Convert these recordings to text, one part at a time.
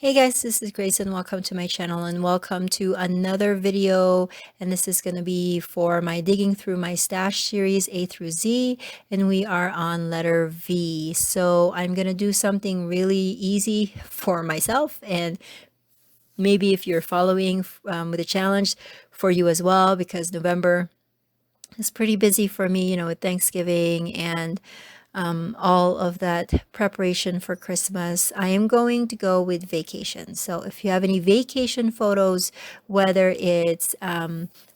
Hey guys, this is Grace and welcome to my channel and welcome to another video. And this is going to be for my digging through my stash series A through Z, and we are on letter V. So I'm going to do something really easy for myself, and maybe if you're following with a challenge for you as well, because November is pretty busy for me, with Thanksgiving and all of that preparation for Christmas. I am going to go with vacation. So if you have any vacation photos, whether it's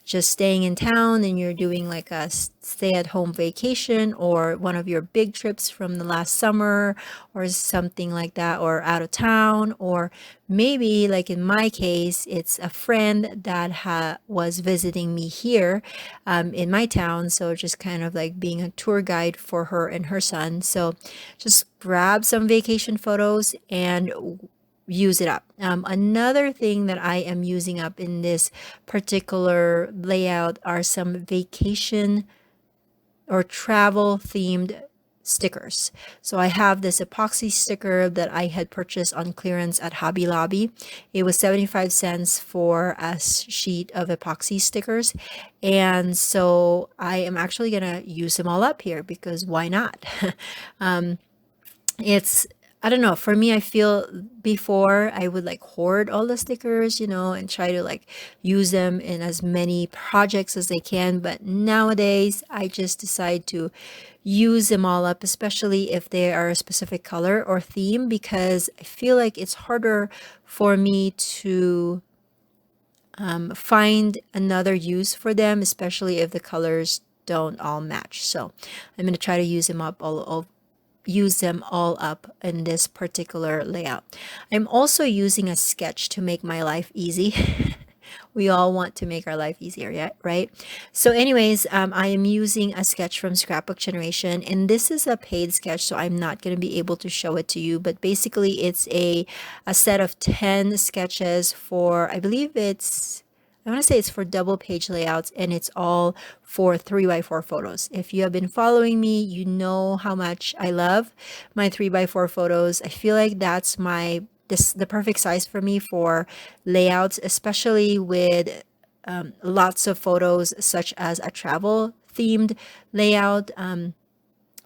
just staying in town and you're doing like a stay-at-home vacation, or one of your big trips from the last summer or something like that, or out of town, or maybe like in my case, it's a friend that was visiting me here in my town. So just kind of like being a tour guide for her and her son. So just grab some vacation photos and use it up. Another thing that I am using up in this particular layout are some vacation or travel themed stickers. So I have this epoxy sticker that I had purchased on clearance at Hobby Lobby. It was 75 cents for a sheet of epoxy stickers. And so I am actually going to use them all up here because why not? It's I don't know, for me, I feel before I would like hoard all the stickers, and try to like use them in as many projects as I can. But nowadays, I just decide to use them all up, especially if they are a specific color or theme, because I feel like it's harder for me to find another use for them, especially if the colors don't all match. So I'm going to try to use them all up in this particular layout. I'm also using a sketch to make my life easy. We all want to make our life easier, yeah, right? So anyways, I am using a sketch from Scrapbook Generation, and this is a paid sketch, so I'm not going to be able to show it to you, but basically it's a set of 10 sketches for, I want to say it's for double page layouts, and it's all for 3x4 photos. If you have been following me, you know how much I love my 3x4 photos. I feel like that's the perfect size for me for layouts, especially with lots of photos, such as a travel themed layout.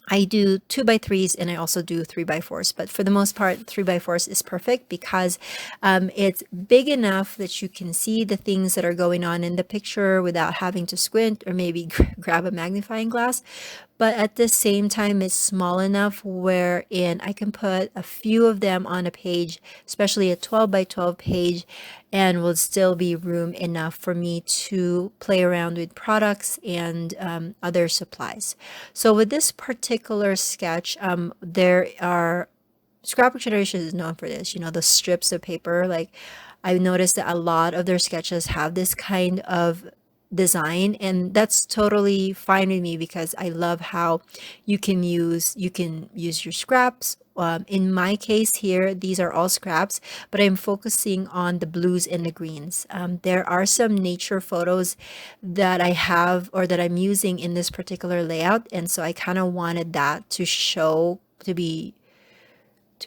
I do 2x3s and I also do 3x4s, but for the most part, 3x4s is perfect because it's big enough that you can see the things that are going on in the picture without having to squint or maybe grab a magnifying glass. But at the same time, it's small enough wherein I can put a few of them on a page, especially a 12x12 page, and will still be room enough for me to play around with products and other supplies. So with this particular sketch, there are Scrapbook Generation is known for this, the strips of paper. Like I've noticed that a lot of their sketches have this kind of design, and that's totally fine with me because I love how you can use your scraps. In my case here, these are all scraps, but I'm focusing on the blues and the greens. There are some nature photos that I have or that I'm using in this particular layout, and so I kind of wanted that to be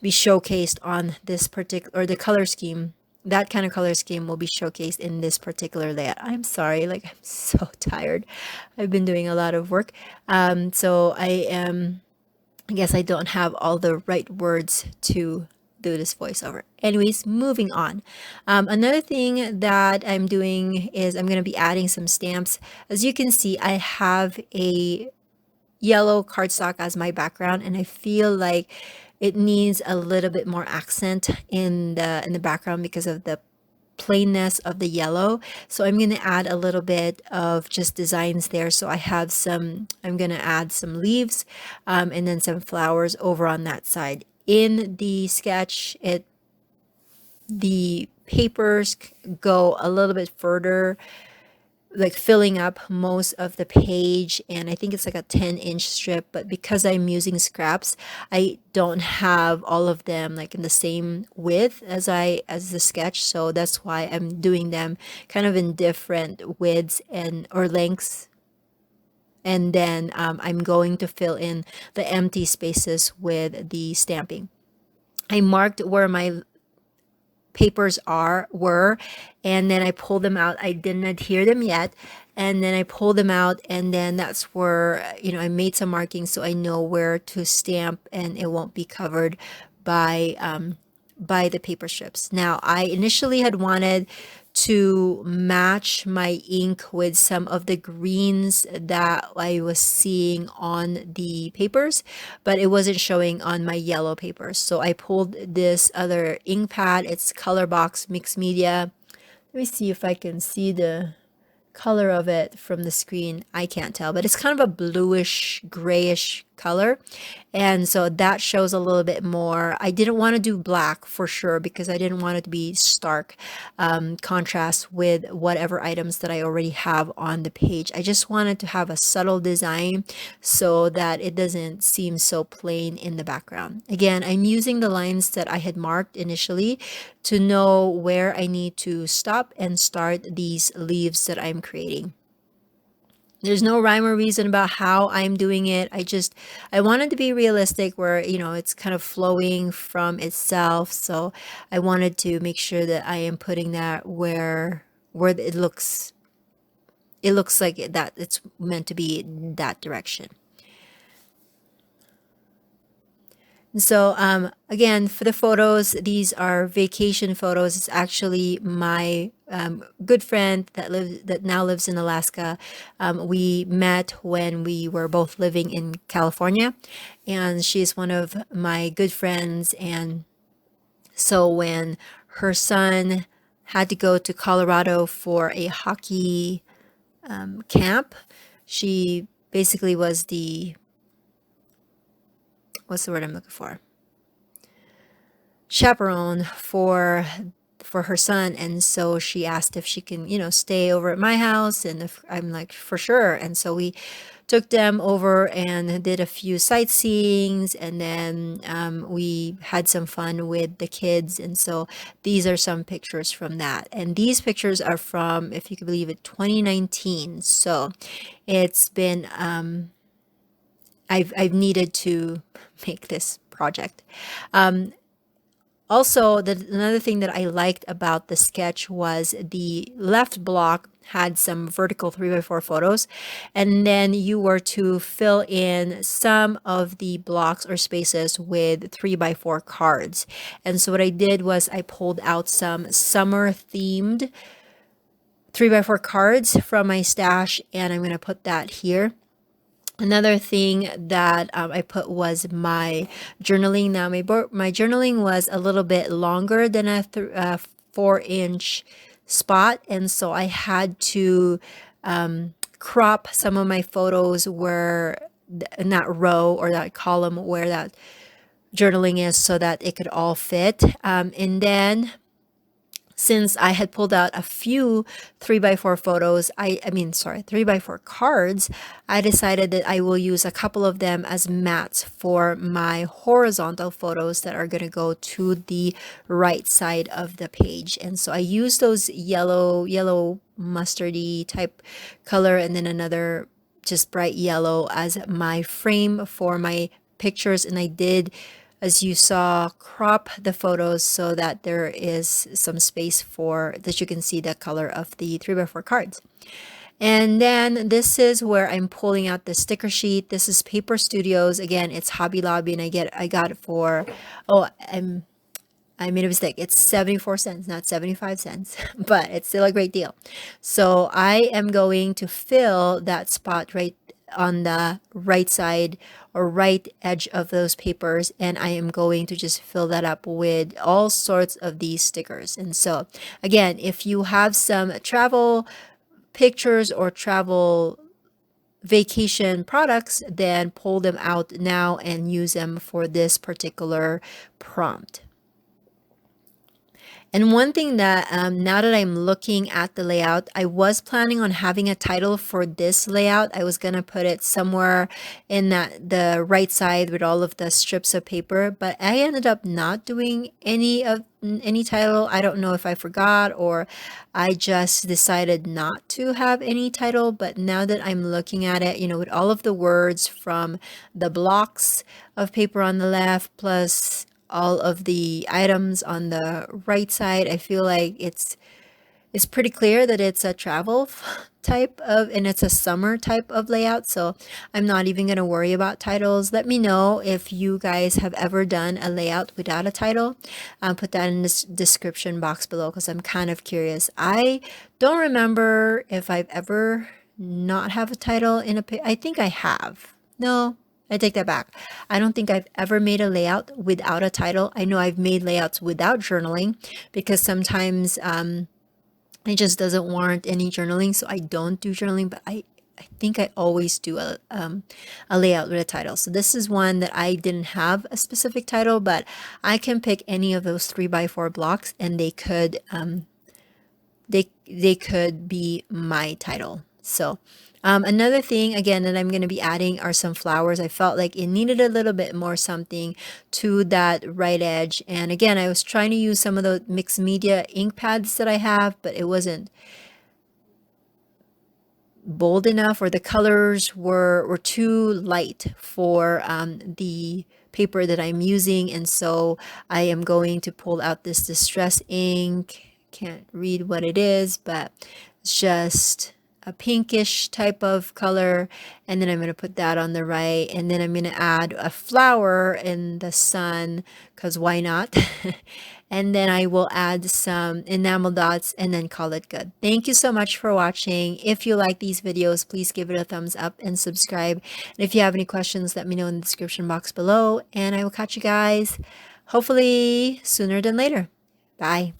showcased on this particular, or the color scheme. That kind of color scheme will be showcased in this particular layout. I'm sorry, like I'm so tired. I've been doing a lot of work. So I guess I don't have all the right words to do this voiceover. Anyways, moving on. Another thing that I'm doing is I'm going to be adding some stamps. As you can see, I have a yellow cardstock as my background, and I feel like it needs a little bit more accent in the background because of the plainness of the yellow. So I'm going to add a little bit of just designs there. So I'm going to add some leaves and then some flowers over on that side. In the sketch, the papers go a little bit further, like filling up most of the page, and I think it's like a 10-inch strip, but because I'm using scraps, I don't have all of them like in the same width as the sketch, so that's why I'm doing them kind of in different widths and or lengths, and then I'm going to fill in the empty spaces with the stamping. I marked where my papers were, and then I pulled them out. I didn't adhere them yet, and then I pulled them out, and then that's where, I made some markings so I know where to stamp and it won't be covered by the paper strips. Now, I initially had wanted to match my ink with some of the greens that I was seeing on the papers, but it wasn't showing on my yellow papers. So I pulled this other ink pad. It's Color Box Mixed Media. Let me see if I can see the color of it from the screen. I can't tell, but it's kind of a bluish grayish color, and so that shows a little bit more. I didn't want to do black for sure because I didn't want it to be stark contrast with whatever items that I already have on the page. I just wanted to have a subtle design so that it doesn't seem so plain in the background. Again, I'm using the lines that I had marked initially to know where I need to stop and start these leaves that I'm creating. There's no rhyme or reason about how I'm doing it. I wanted to be realistic where, it's kind of flowing from itself. So I wanted to make sure that I am putting that where it looks like that it's meant to be that direction. So again, for the photos, these are vacation photos. It's actually my good friend that now lives in Alaska. We met when we were both living in California, and she's one of my good friends. And so when her son had to go to Colorado for a hockey camp, she basically was what's the word I'm looking for? Chaperone for her son. And so she asked if she can, stay over at my house, and if I'm like, for sure. And so we took them over and did a few sightseeings, and then we had some fun with the kids. And so these are some pictures from that, and these pictures are from, if you can believe it, 2019. So it's been I've needed to make this project. Also, another thing that I liked about the sketch was the left block had some vertical 3x4 photos, and then you were to fill in some of the blocks or spaces with 3x4 cards. And so what I did was I pulled out some summer themed 3x4 cards from my stash, and I'm going to put that here. Another thing that I put was my journaling. Now, my journaling was a little bit longer than a 4-inch spot, and so I had to crop some of my photos where in that row or that column where that journaling is so that it could all fit. And then since I had pulled out a few 3x4 photos, 3x4 cards, I decided that I will use a couple of them as mats for my horizontal photos that are going to go to the right side of the page. And so I used those yellow mustardy type color, and then another just bright yellow as my frame for my pictures. And I did, as you saw, crop the photos so that there is some space for that you can see the color of the 3x4 cards. And then this is where I'm pulling out the sticker sheet. This is Paper Studios. Again, it's Hobby Lobby, and I got it for, I made a mistake. It's 74 cents, not 75 cents, but it's still a great deal. So I am going to fill that spot right on the right side or right edge of those papers, and I am going to just fill that up with all sorts of these stickers. And so again, if you have some travel pictures or travel vacation products, then pull them out now and use them for this particular prompt. And one thing that now that I'm looking at the layout, I was planning on having a title for this layout. I was going to put it somewhere in the right side with all of the strips of paper, but I ended up not doing any title. I don't know if I forgot or I just decided not to have any title. But now that I'm looking at it, with all of the words from the blocks of paper on the left plus all of the items on the right side. I feel like it's pretty clear that it's a travel type of, and it's a summer type of layout. So I'm not even going to worry about titles. Let me know if you guys have ever done a layout without a title. Put that in the description box below because I'm kind of curious. I don't remember if I've ever not have a title in a I think I have. No, I take that back. I don't think I've ever made a layout without a title. I know I've made layouts without journaling because sometimes it just doesn't warrant any journaling, so I don't do journaling, but I think I always do a layout with a title. So this is one that I didn't have a specific title, but I can pick any of those 3x4 blocks and they could be my title. So another thing again that I'm going to be adding are some flowers. I felt like it needed a little bit more something to that right edge. And again, I was trying to use some of the mixed media ink pads that I have, but it wasn't bold enough, or the colors were too light for the paper that I'm using. And so I am going to pull out this distress ink. Can't read what it is, but it's just a pinkish type of color. And then I'm going to put that on the right, and then I'm going to add a flower in the sun because why not? And then I will add some enamel dots and then call it good. Thank you so much for watching. If you like these videos, please give it a thumbs up and subscribe. And if you have any questions, let me know in the description box below, and I will catch you guys hopefully sooner than later. Bye.